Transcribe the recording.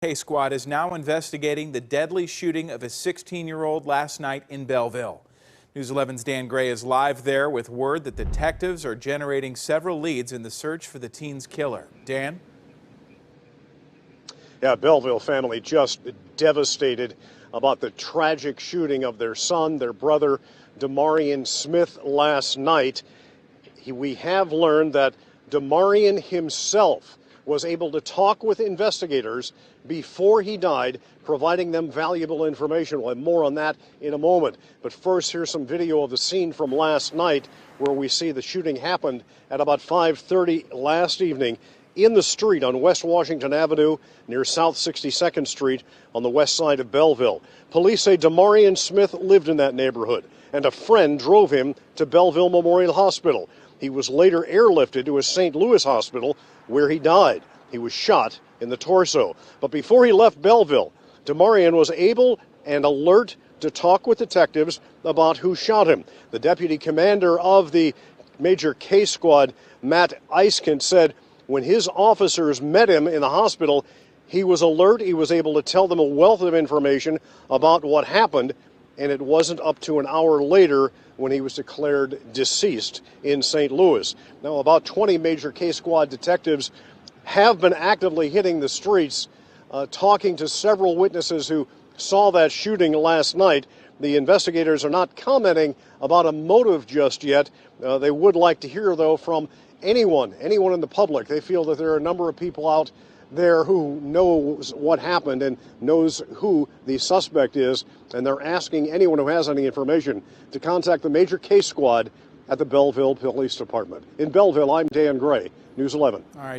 K-Squad is now investigating the deadly shooting of a 16-year-old last night in Belleville. News 11's Dan Gray is live there with word that detectives are generating several leads in the search for the teen's killer. Dan? Yeah, Belleville family just devastated about the tragic shooting of their son, their brother, Demauryon Smith, last night. We have learned that Demauryon himself was able to talk with investigators before he died, providing them valuable information. We'll have more on that in a moment. But first, here's some video of the scene from last night where we see the shooting happened at about 5:30 last evening in the street on West Washington Avenue near South 62nd Street on the west side of Belleville. Police say Demauryon Smith lived in that neighborhood, and a friend drove him to Belleville Memorial Hospital. He was later airlifted to a St. Louis hospital where he died. He was shot in the torso. But before he left Belleville, Demauryon was able and alert to talk with detectives about who shot him. The deputy commander of the Major K-Squad, Matt Eiskent, said when his officers met him in the hospital, he was alert. He was able to tell them a wealth of information about what happened, and it wasn't up to an hour later when he was declared deceased in St. Louis. Now, about 20 Major K-Squad detectives have been actively hitting the streets, talking to several witnesses who saw that shooting last night. The investigators are not commenting about a motive just yet. They would like to hear, though, from anyone in the public. They feel that there are a number of people out there who knows what happened and knows who the suspect is, and they're asking anyone who has any information to contact the Major K-Squad at the Belleville Police Department. In Belleville, I'm Dan Gray, News 11. All right.